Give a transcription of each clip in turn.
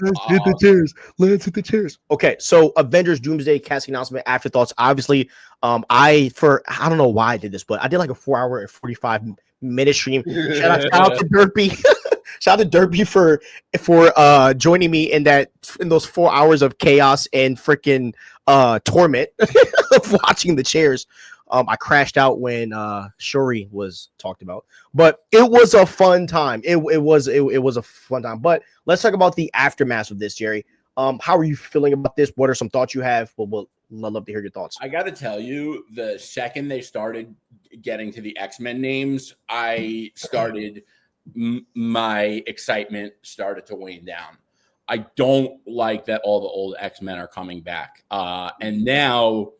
Let's hit the chairs. Let's hit the chairs. Okay, so Avengers Doomsday casting announcement, afterthoughts. Obviously, I don't know why I did this, but I did like a 4-hour and 45-minute stream. Shout out to Derpy. Shout out to Derpy for joining me in those 4 hours of chaos and freaking torment of watching the chairs. I crashed out when Shuri was talked about, but it was a fun time. It was a fun time. But let's talk about the aftermath of this, Jerry. How are you feeling about this? What are some thoughts you have? We'll love to hear your thoughts. I got to tell you, the second they started getting to the X-Men names, I started my excitement started to wane down. I don't like that all the old X-Men are coming back, and now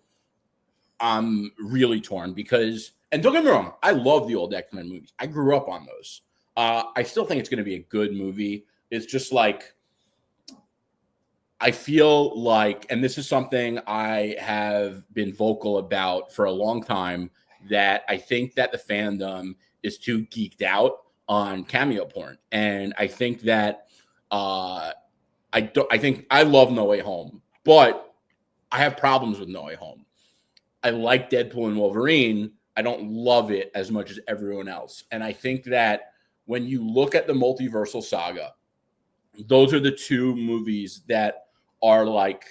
I'm really torn because, and don't get me wrong, I love the old X-Men movies. I grew up on those. I still think it's going to be a good movie. It's just like, I feel like, and this is something I have been vocal about for a long time, that I think that the fandom is too geeked out on cameo porn. And I think that I think I love No Way Home, but I have problems with No Way Home. I like Deadpool and Wolverine. I don't love it as much as everyone else. And I think that when you look at the multiversal saga, those are the two movies that are like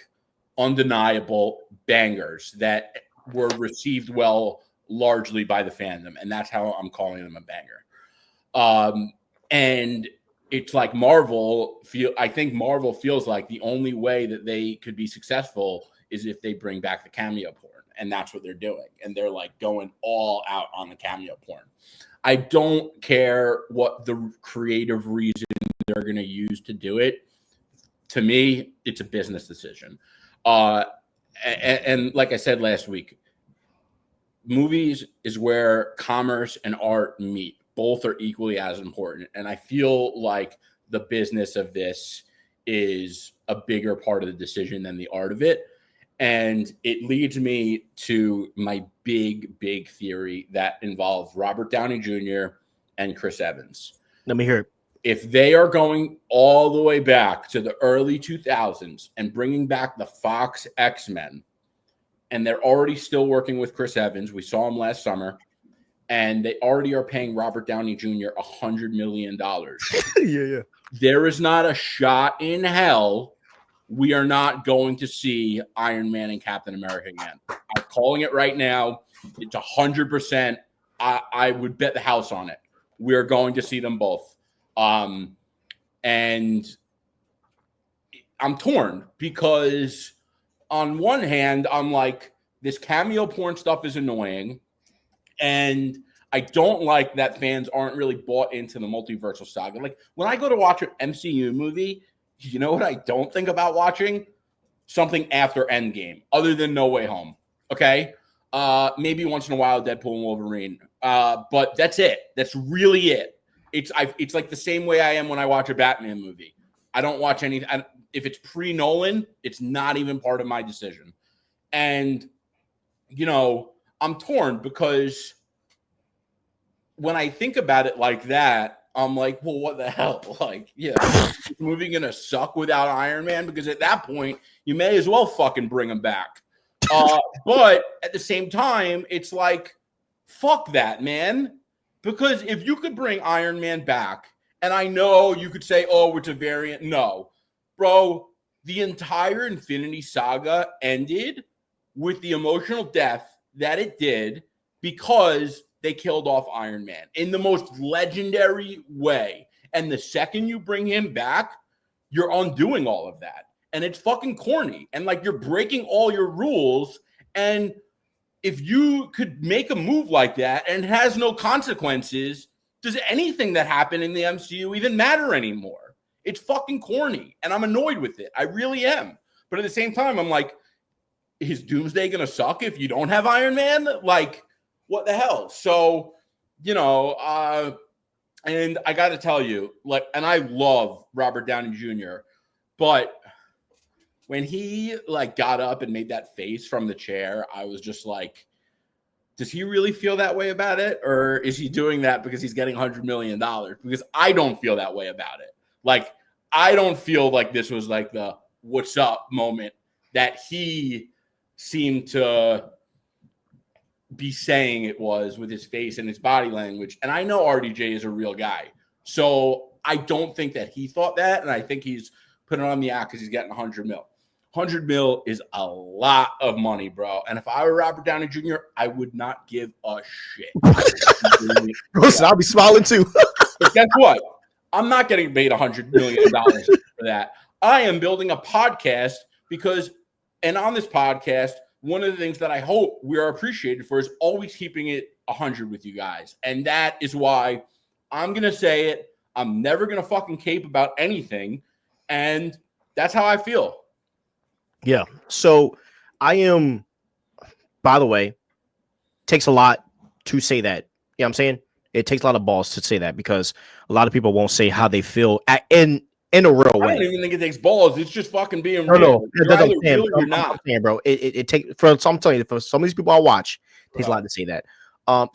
undeniable bangers that were received well largely by the fandom. And that's how I'm calling them a banger. And it's like I think Marvel feels like the only way that they could be successful is if they bring back the cameo porn. And that's what they're doing. And they're like going all out on the cameo porn. I don't care what the creative reason they're going to use to do it. To me, it's a business decision. And like I said last week, movies is where commerce and art meet. Both are equally as important. And I feel like the business of this is a bigger part of the decision than the art of it. And it leads me to my big theory that involves Robert Downey Jr. and Chris Evans. Let me hear it. If they are going all the way back to the early 2000s and bringing back the Fox X-Men, and they're already still working with Chris Evans, we saw him last summer, and they already are paying Robert Downey Jr. $100 million. Yeah. There is not a shot in hell we are not going to see Iron Man and Captain America again. I'm calling it right now. It's 100%. I would bet the house on it. We're going to see them both. And I'm torn because on one hand, I'm like, this cameo porn stuff is annoying. And I don't like that fans aren't really bought into the multiversal saga. Like when I go to watch an MCU movie, you know what I don't think about watching? Something after Endgame, other than No Way Home. Okay? Maybe once in a while, Deadpool and Wolverine. But that's it. That's really it. It's like the same way I am when I watch a Batman movie. I don't watch any. If it's pre-Nolan, it's not even part of my decision. And, I'm torn because when I think about it like that, I'm like, well, what the hell? Like, yeah, is the movie going to suck without Iron Man? Because at that point, you may as well fucking bring him back. But at the same time, it's like, fuck that, man. Because if you could bring Iron Man back, and I know you could say, oh, it's a variant. No, bro, the entire Infinity Saga ended with the emotional death that it did because they killed off Iron Man in the most legendary way. And the second you bring him back, you're undoing all of that. And it's fucking corny. And like you're breaking all your rules. And if you could make a move like that and it has no consequences, does anything that happened in the MCU even matter anymore? It's fucking corny. And I'm annoyed with it. I really am. But at the same time, I'm like, is Doomsday going to suck if you don't have Iron Man? Like, what the hell? So, and I got to tell you, like, and I love Robert Downey Jr., but when he like got up and made that face from the chair, I was just like, does he really feel that way about it? Or is he doing that because he's getting $100 million? Because I don't feel that way about it. Like, I don't feel like this was like the "what's up" moment that he seemed to be saying it was with his face and his body language. And I know RDJ is a real guy, so I don't think that he thought that, and I think he's putting on the act because he's getting 100 mil. 100 mil is a lot of money, bro. And if I were Robert Downey Jr., I would not give a shit. Bro, so I'll be smiling too. But guess what? I'm not getting paid $100 million for that. I am building a podcast and on this podcast, one of the things that I hope we are appreciated for is always keeping it 100 with you guys. And that is why I'm going to say it. I'm never going to fucking cape about anything. And that's how I feel. Yeah. So I am, by the way, takes a lot to say that. You know what I'm saying? It takes a lot of balls to say that because a lot of people won't say how they feel in a real way. I don't even think it takes balls. It's just fucking being real. No, you're either real or you're not. Bro. It takes I'm telling you, for some of these people I watch, it takes a lot to say that.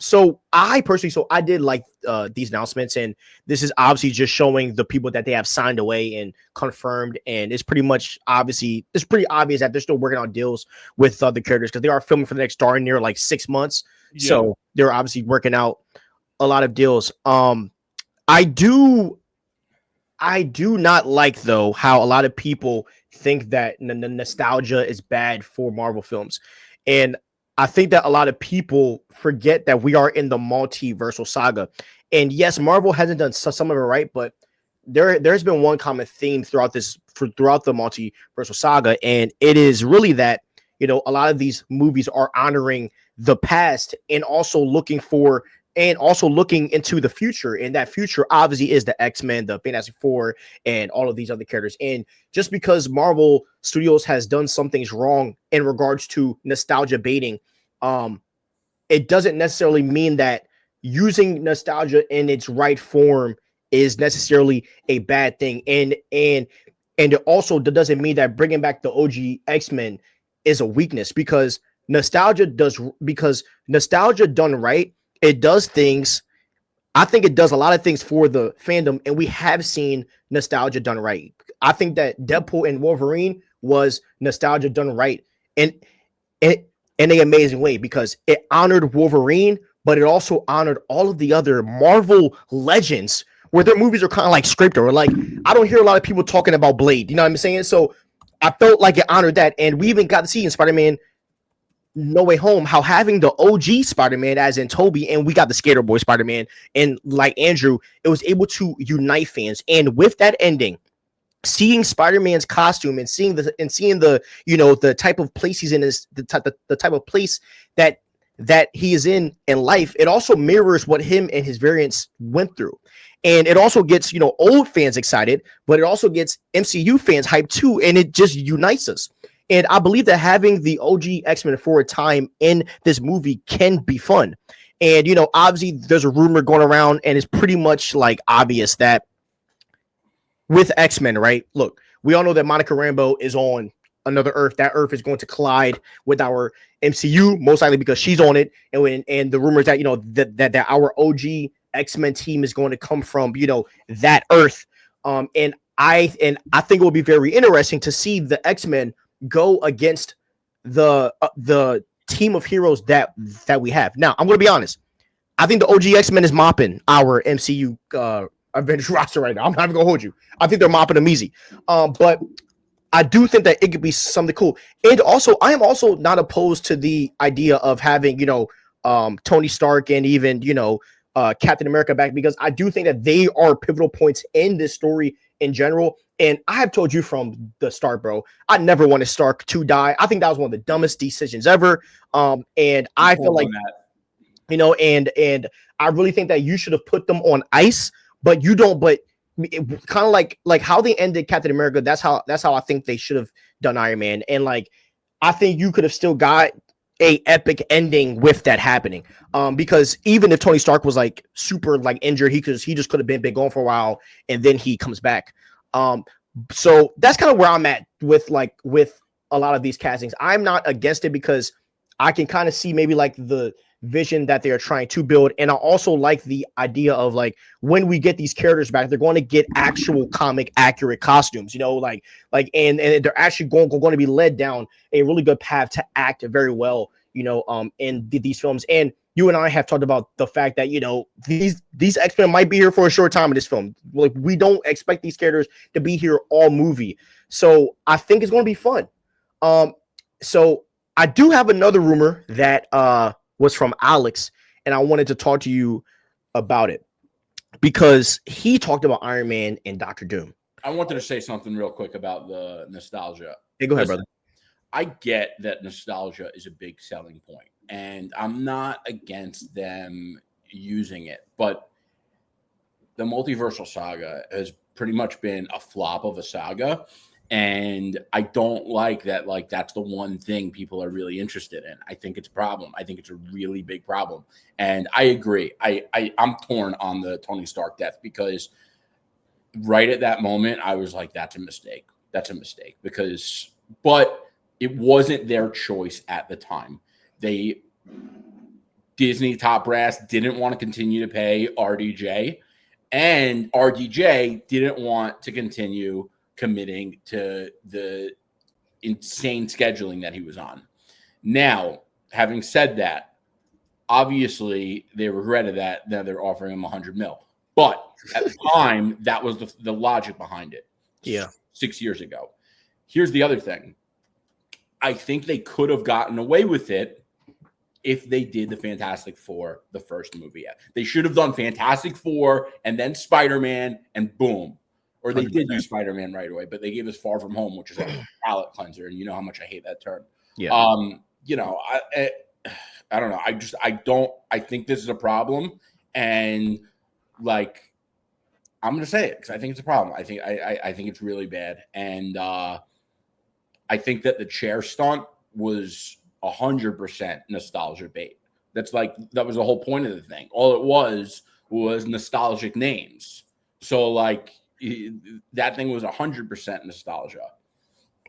So I did like these announcements, and this is obviously just showing the people that they have signed away and confirmed, and it's pretty obvious that they're still working on deals with the characters because they are filming for the next darn near like 6 months. Yeah. So they're obviously working out a lot of deals. I do not like though how a lot of people think that the nostalgia is bad for Marvel films, and I think that a lot of people forget that we are in the multiversal saga. And yes, Marvel hasn't done some of it right, but there's been one common theme throughout the multiversal saga, and it is really that, you know, a lot of these movies are honoring the past and also looking into the future. And that future obviously is the X-Men, the Fantastic Four, and all of these other characters. And just because Marvel Studios has done some things wrong in regards to nostalgia baiting, it doesn't necessarily mean that using nostalgia in its right form is necessarily a bad thing. And it also doesn't mean that bringing back the OG X-Men is a weakness, because nostalgia done right, it does things. I think it does a lot of things for the fandom, and we have seen nostalgia done right. I think that Deadpool and Wolverine was nostalgia done right in an amazing way, because it honored Wolverine, but it also honored all of the other Marvel legends where their movies are kind of like scraped over. Like, I don't hear a lot of people talking about Blade. You know what I'm saying? So I felt like it honored that, and we even got to see in Spider-Man No Way Home how having the OG Spider-Man, as in Toby, and we got the Skater Boy Spider-Man, and like Andrew, it was able to unite fans. And with that ending, seeing Spider-Man's costume and seeing the you know, the type of place he's in, is the type of place that he is in life, it also mirrors what him and his variants went through. And it also gets, you know, old fans excited, but it also gets MCU fans hyped too, and it just unites us. And I believe that having the OG X-Men for a time in this movie can be fun. And, you know, obviously there's a rumor going around, and it's pretty much like obvious that with X-Men, right? Look, we all know that Monica Rambeau is on another Earth. That Earth is going to collide with our MCU, most likely because she's on it. And the rumors that, you know, that our OG X-Men team is going to come from, you know, that Earth. And I think it will be very interesting to see the X-Men go against the team of heroes that we have. Now, I'm going to be honest. I think the OG X-Men is mopping our MCU Avengers roster right now. I'm not even going to hold you. I think they're mopping them easy. But I do think that it could be something cool. And also, I am also not opposed to the idea of having, you know, Tony Stark and even, you know, Captain America back, because I do think that they are pivotal points in this story in general. And I have told you from the start, bro, I never wanted Stark to die. I think that was one of the dumbest decisions ever. And I feel like, you know, and I really think that you should have put them on ice, but you don't. But kind of like how they ended Captain America, that's how I think they should have done Iron Man. And like, I think you could have still got a epic ending with that happening. Because even if Tony Stark was like super like injured, he just could have been gone for a while, and then he comes back. So that's kind of where I'm at with a lot of these castings. I'm not against it because I can kind of see maybe like the vision that they are trying to build. And I also like the idea of like when we get these characters back, they're going to get actual comic accurate costumes, and they're actually going to be led down a really good path to act very well, in these films. And you and I have talked about the fact that these X-Men might be here for a short time in this film. Like we don't expect these characters to be here all movie, so I think it's going to be fun. So I do have another rumor that was from Alex, and I wanted to talk to you about it because he talked about Iron Man and Doctor Doom. I wanted to say something real quick about the nostalgia. Hey, go ahead, brother. I get that nostalgia is a big selling point, and I'm not against them using it, but the multiversal saga has pretty much been a flop of a saga. And I don't like that. Like, that's the one thing people are really interested in. I think it's a problem. I think it's a really big problem. And I agree. I'm torn on the Tony Stark death because right at that moment, I was like, that's a mistake. That's a mistake but it wasn't their choice at the time. Disney top brass didn't want to continue to pay RDJ, and RDJ didn't want to continue committing to the insane scheduling that he was on. Now, having said that, obviously they regretted that. Now they're offering him $100 million. But at the time, that was the logic behind it. Yeah. 6 years ago. Here's the other thing. I think they could have gotten away with it if they did the Fantastic Four, the first movie. They should have done Fantastic Four and then Spider-Man and boom. Or they 100%. Did do Spider-Man right away, but they gave us Far From Home, which is a palate cleanser, and you know how much I hate that term. Yeah. I don't know. I think this is a problem, and like I'm gonna say it because I think it's a problem. I think it's really bad, and I think that the chair stunt was 100% nostalgia bait. That was the whole point of the thing. All it was nostalgic names. So like. That thing was 100% nostalgia.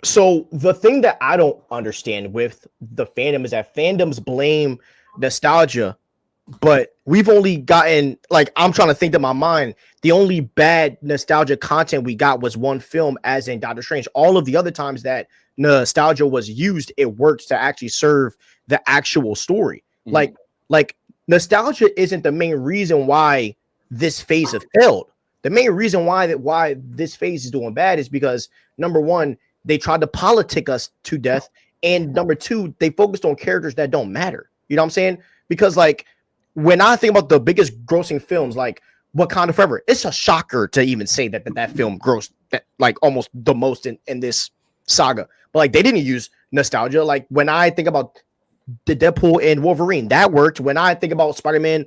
So the thing that I don't understand with the fandom is that fandoms blame nostalgia, but we've only gotten, like, I'm trying to think in my mind, the only bad nostalgia content we got was one film, as in Doctor Strange. All of the other times that nostalgia was used, it worked to actually serve the actual story. Mm-hmm. Like nostalgia isn't the main reason why this phase have failed. The main reason why this phase is doing bad is because, number one, they tried to politic us to death, and number two, they focused on characters that don't matter. You know what I'm saying? Because like when I think about the biggest grossing films, like Wakanda Forever, it's a shocker to even say that film grossed like almost the most in this saga. But like they didn't use nostalgia. Like when I think about the Deadpool and Wolverine, that worked. When I think about Spider-Man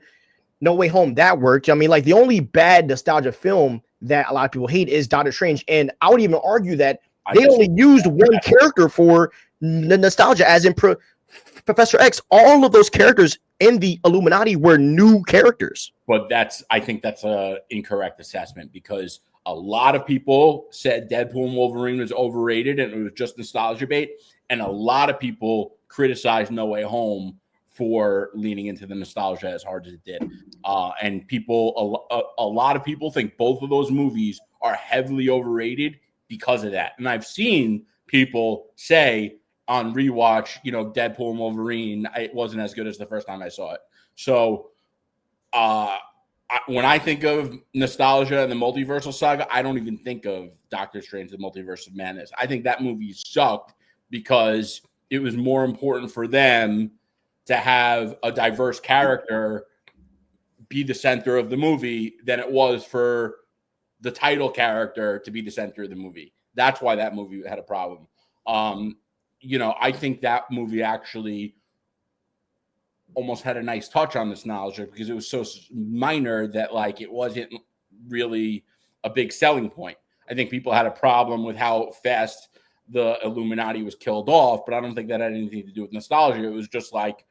No Way Home, that worked. I mean, like the only bad nostalgia film that a lot of people hate is Doctor Strange. And I would even argue that they only used one character for nostalgia, as in Professor X. All of those characters in the Illuminati were new characters. But I think that's an incorrect assessment, because a lot of people said Deadpool and Wolverine was overrated and it was just nostalgia bait. And a lot of people criticized No Way Home for leaning into the nostalgia as hard as it did. And a lot of people think both of those movies are heavily overrated because of that. And I've seen people say on rewatch, Deadpool and Wolverine, it wasn't as good as the first time I saw it. So when I think of nostalgia and the multiversal saga, I don't even think of Doctor Strange, the Multiverse of Madness. I think that movie sucked because it was more important for them to have a diverse character be the center of the movie than it was for the title character to be the center of the movie. That's why that movie had a problem. I think that movie actually almost had a nice touch on nostalgia because it was so minor that like it wasn't really a big selling point. I think people had a problem with how fast the Illuminati was killed off, but I don't think that had anything to do with nostalgia. It was just like,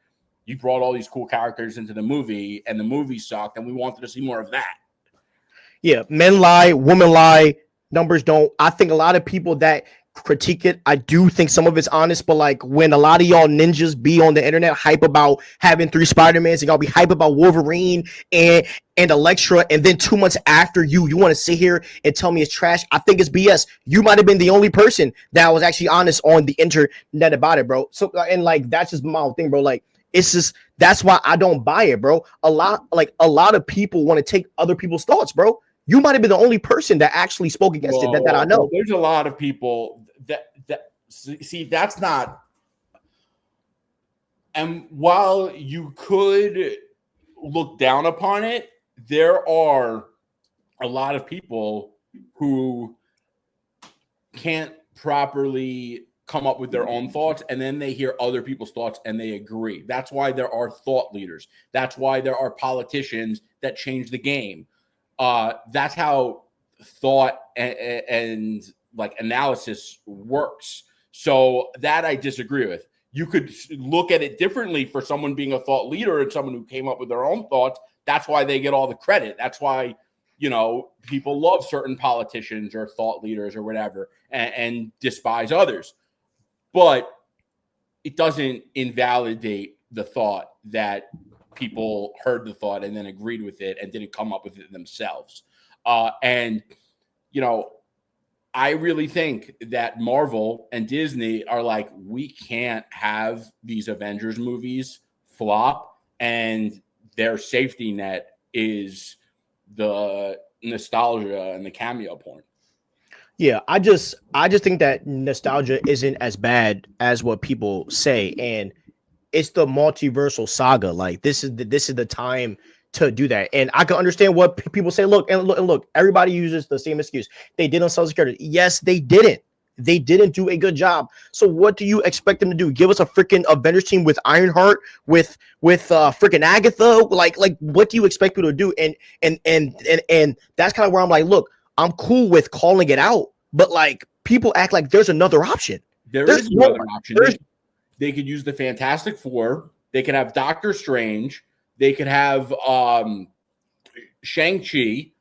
you brought all these cool characters into the movie and the movie sucked and we wanted to see more of that. Yeah. Men lie, women lie, numbers don't. I think a lot of people that critique it. I do think some of it's honest, but like when a lot of y'all ninjas be on the internet hype about having 3 Spider-Mans and y'all be hype about Wolverine and Elektra, and then 2 months after you want to sit here and tell me it's trash, I think it's BS. You might have been the only person that was actually honest on the internet about it, bro. So and like that's just my whole thing, bro. Like it's just that's why I don't buy it, bro. A lot of people want to take other people's thoughts, bro. You might have been the only person that actually spoke against it that I know. There's a lot of people that see that's not. And while you could look down upon it, there are a lot of people who can't properly come up with their own thoughts, and then they hear other people's thoughts and they agree. That's why there are thought leaders. That's why there are politicians that change the game. That's how thought and like analysis works. So that I disagree with. You could look at it differently for someone being a thought leader and someone who came up with their own thoughts. That's why they get all the credit. That's why, you know, people love certain politicians or thought leaders or whatever and despise others. But it doesn't invalidate the thought that people heard the thought and then agreed with it and didn't come up with it themselves. And, you know, I really think that Marvel and Disney are like, we can't have these Avengers movies flop, and their safety net is the nostalgia and the cameo porn. Yeah, I just think that nostalgia isn't as bad as what people say, and it's the multiversal saga. Like this is the time to do that. And I can understand what people say. Look, everybody uses the same excuse. They did on Social Security. Yes, they didn't. They didn't do a good job. So what do you expect them to do? Give us a freaking Avengers team with Ironheart, with freaking Agatha? Like what do you expect people to do? And that's kind of where I'm like, look, I'm cool with calling it out, but like people act like there's another option. There's another option. They could use the Fantastic Four. They could have Doctor Strange. They could have Shang-Chi.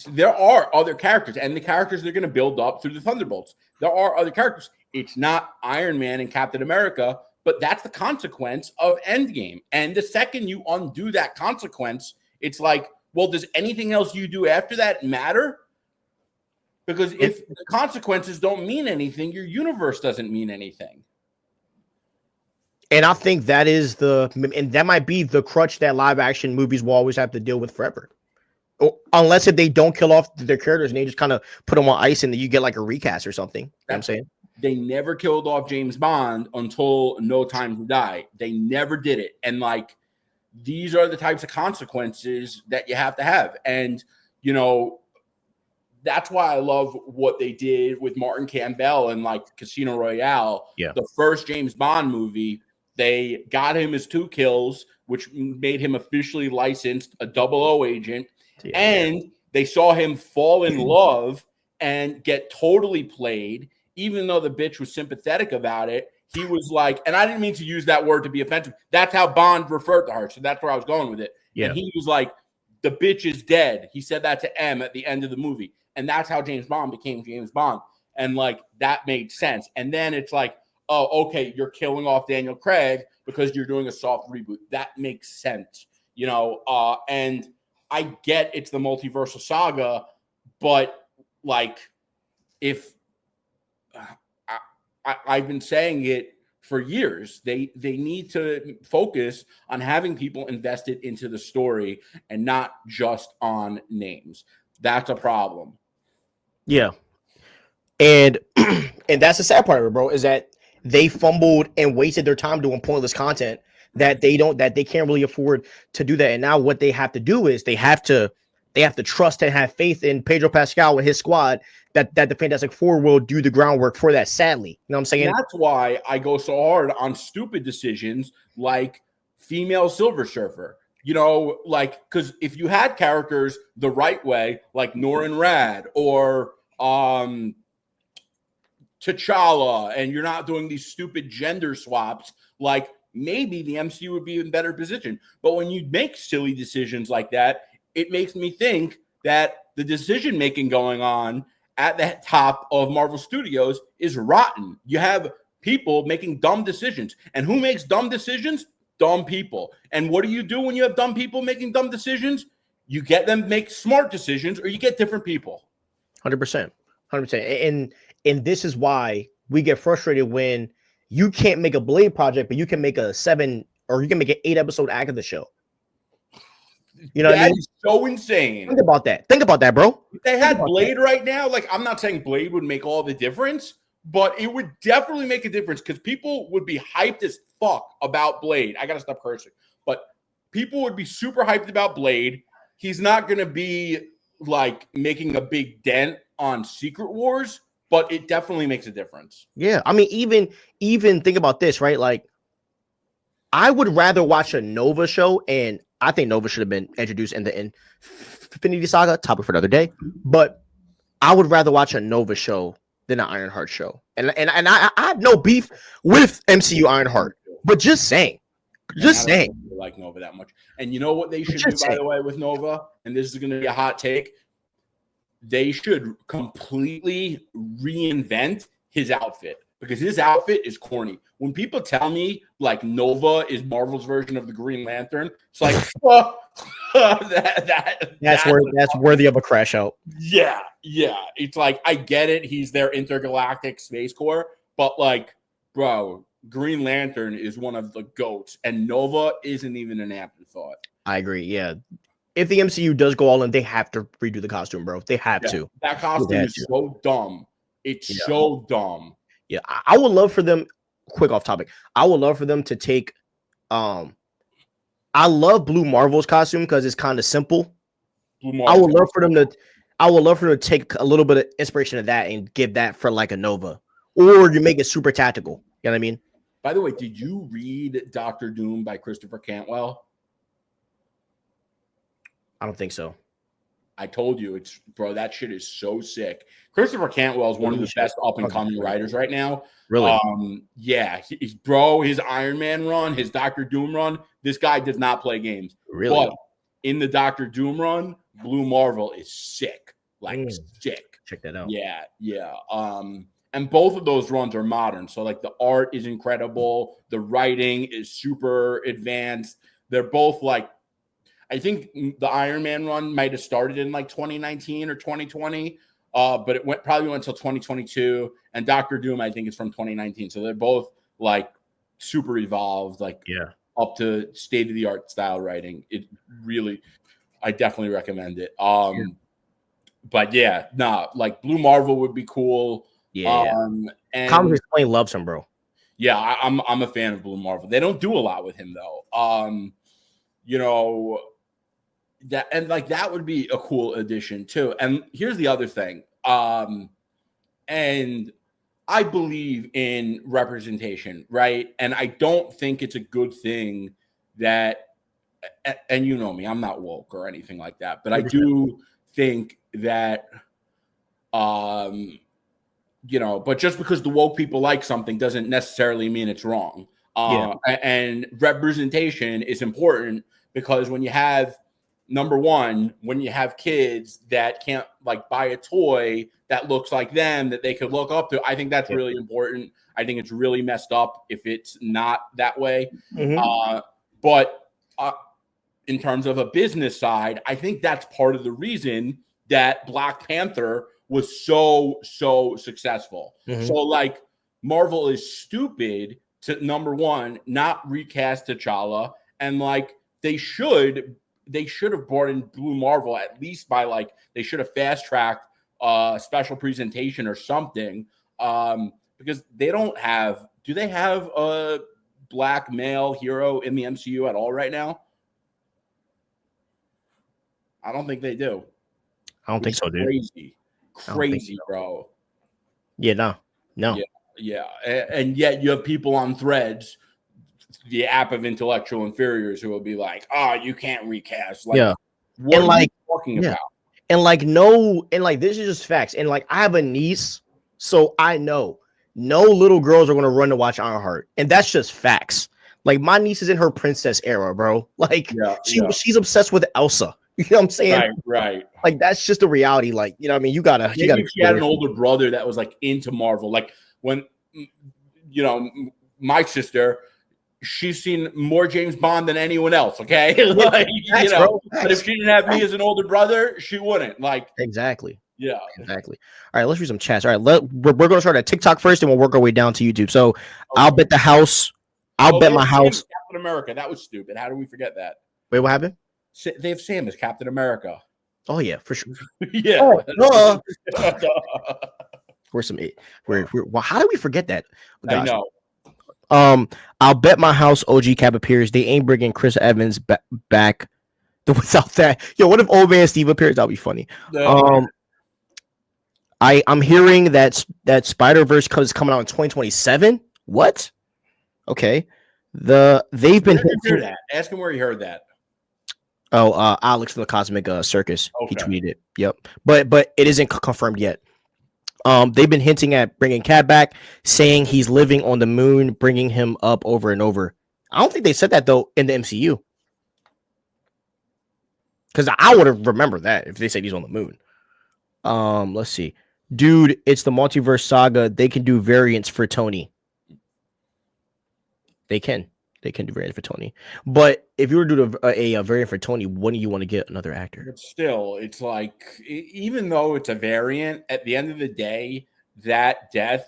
There are other characters, and the characters they're going to build up through the Thunderbolts. There are other characters. It's not Iron Man and Captain America, but that's the consequence of Endgame. And the second you undo that consequence, it's like, well, does anything else you do after that matter? Because if the consequences don't mean anything, your universe doesn't mean anything. And I think that might be the crutch that live action movies will always have to deal with forever. Unless if they don't kill off their characters and they just kind of put them on ice and then you get like a recast or something. You know what I'm saying? They never killed off James Bond until No Time to Die. They never did it. And like, these are the types of consequences that you have to have. And, you know, that's why I love what they did with Martin Campbell and like Casino Royale. Yeah. The first James Bond movie, they got him his 2 kills, which made him officially licensed a 00 agent. Yeah. And they saw him fall in love and get totally played, even though the bitch was sympathetic about it. He was like, and I didn't mean to use that word to be offensive. That's how Bond referred to her. So that's where I was going with it. Yeah. And he was like, the bitch is dead. He said that to M at the end of the movie. And that's how James Bond became James Bond. And like, that made sense. And then it's like, oh, okay, you're killing off Daniel Craig because you're doing a soft reboot. That makes sense, you know? And I get it's the multiversal saga, but like, if I've been saying it for years, they need to focus on having people invested into the story and not just on names. That's a problem. Yeah. And that's the sad part of it, bro, is that they fumbled and wasted their time doing pointless content that they can't really afford to do that. And now what they have to do is they have to trust and have faith in Pedro Pascal and his squad that the Fantastic Four will do the groundwork for that, sadly. You know what I'm saying? And that's why I go so hard on stupid decisions like female Silver Surfer. You know, like, because if you had characters the right way, like Norrin Rad or T'Challa, and you're not doing these stupid gender swaps, like maybe the MCU would be in better position. But when you make silly decisions like that, it makes me think that the decision making going on at the top of Marvel Studios is rotten. You have people making dumb decisions. And who makes dumb decisions? Dumb people. And what do you do when you have dumb people making dumb decisions? You get them make smart decisions, or you get different people. 100%. 100%. And this is why we get frustrated when you can't make a Blade project, but you can make a 7 or you can make an 8 episode act of the show. You know what I mean? That is so insane. Think about that. Think about that, bro. If they had Blade right now, like, I'm not saying Blade would make all the difference, but it would definitely make a difference because people would be hyped as fuck about Blade. I gotta stop cursing, but people would be super hyped about Blade. He's not gonna be like making a big dent on Secret Wars, but it definitely makes a difference. Yeah, I mean, even think about this, right? Like, I would rather watch a Nova show, and I think Nova should have been introduced in the Infinity Saga. Topic for another day. But I would rather watch a Nova show than an Ironheart show. And I have no beef with MCU Ironheart, but just saying, I don't like Nova that much. And you know what they should do, by the way, with Nova? And this is going to be a hot take. They should completely reinvent his outfit because his outfit is corny. When people tell me like Nova is Marvel's version of the Green Lantern, it's like that's worthy of a crash out. Yeah. It's like, I get it. He's their intergalactic space corps, but like, bro, Green Lantern is one of the GOATs, and Nova isn't even an afterthought. I agree. Yeah. If the MCU does go all in, they have to redo the costume, bro. They have to. That costume is so dumb. It's so dumb. Yeah, I would love for them. Quick off topic. I would love for them to take. I love Blue Marvel's costume because it's kind of simple. I would love for them to take a little bit of inspiration of that and give that for like a Nova, or you make it super tactical. You know what I mean? By the way, did you read Dr. Doom by Christopher Cantwell? I don't think so. I told you, bro, that shit is so sick. Christopher Cantwell is one of the best up and coming writers right now. Really? Yeah, his Iron Man run, his Dr. Doom run, this guy does not play games. Really? But in the Dr. Doom run, Blue Marvel is sick. Like sick. Check that out. Yeah. And both of those runs are modern. So like the art is incredible, the writing is super advanced. They're both like, I think the Iron Man run might have started in like 2019 or 2020, but it probably went until 2022. And Dr. Doom, I think, is from 2019. So they're both like super evolved, like up to state of the art style writing. It really, I definitely recommend it. But like Blue Marvel would be cool. And Comics Explained loves him, bro. Yeah, I'm a fan of Blue Marvel. They don't do a lot with him though. You know. That would be a cool addition too. And here's the other thing. And I believe in representation, right? And I don't think it's a good thing that, and you know me, I'm not woke or anything like that, but I do think that, but just because the woke people like something doesn't necessarily mean it's wrong. And representation is important because when you have, number one, when you have kids that can't like buy a toy that looks like them that they could look up to, I think that's really important. I think it's really messed up if it's not that way. But in terms of a business side, I think that's part of the reason that Black Panther was so successful. So like Marvel is stupid to, number one, not recast T'Challa, and like they should have brought in Blue Marvel at least by like they should have fast tracked special presentation or something because they don't have. Do they have a black male hero in the MCU at all right now? I don't think they do. I don't think so, dude. Crazy, bro. Yeah, no. Yeah, and yet you have people on Threads, the app of intellectual inferiors, who will be like, "Oh, you can't recast." Like, what and are like you talking about? And like no, and like this is just facts. And like I have a niece, so I know no little girls are gonna run to watch Ironheart, and that's just facts. Like my niece is in her princess era, bro. Like she's obsessed with Elsa. You know what I'm saying? Right. Like that's just a reality. Like, you know what I mean? You gotta Maybe if she had an older brother that was like into Marvel, like when my sister, she's seen more James Bond than anyone else. Okay, like, Facts, bro. Facts. But if she didn't have me as an older brother, she wouldn't. Like, exactly. Yeah, exactly. All right, let's read some chats. All right, we're going to start at TikTok first, and we'll work our way down to YouTube. So I'll bet the house. I'll bet my house. Captain America. That was stupid. How do we forget that? Wait, what happened? They have Sam as Captain America. Oh yeah, for sure. Yeah. Where's some? Well, how do we forget that? Gosh. I know. I'll bet my house OG Cap appears. They ain't bringing Chris Evans back without that. Yo, what if old man Steve appears? That'll be funny. I'm hearing that Spider-Verse is coming out in 2027. What? Okay. They've been hear that. Ask him where he heard that. Oh, Alex from the Cosmic Circus. Okay. He tweeted it. Yep. But it isn't confirmed yet. They've been hinting at bringing Cat back, saying he's living on the moon, bringing him up over and over. I don't think they said that though in the MCU. Because I would have remembered that if they said he's on the moon. Let's see. Dude, it's the multiverse saga. They can do variants for Tony. They can do variants for Tony. But if you were to do a variant for Tony, wouldn't you want to get another actor? But still, it's like, even though it's a variant, at the end of the day, that death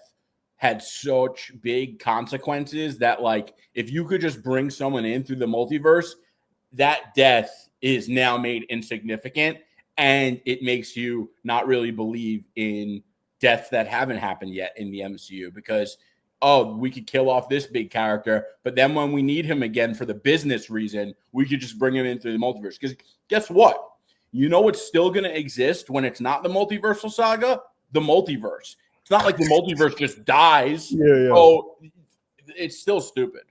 had such big consequences that, like, if you could just bring someone in through the multiverse, that death is now made insignificant, and it makes you not really believe in deaths that haven't happened yet in the MCU, because we could kill off this big character, but then when we need him again for the business reason, we could just bring him in through the multiverse. Because guess what? You know what's still going to exist when it's not the multiversal saga? The multiverse. It's not like the multiverse just dies. Yeah. So it's still stupid.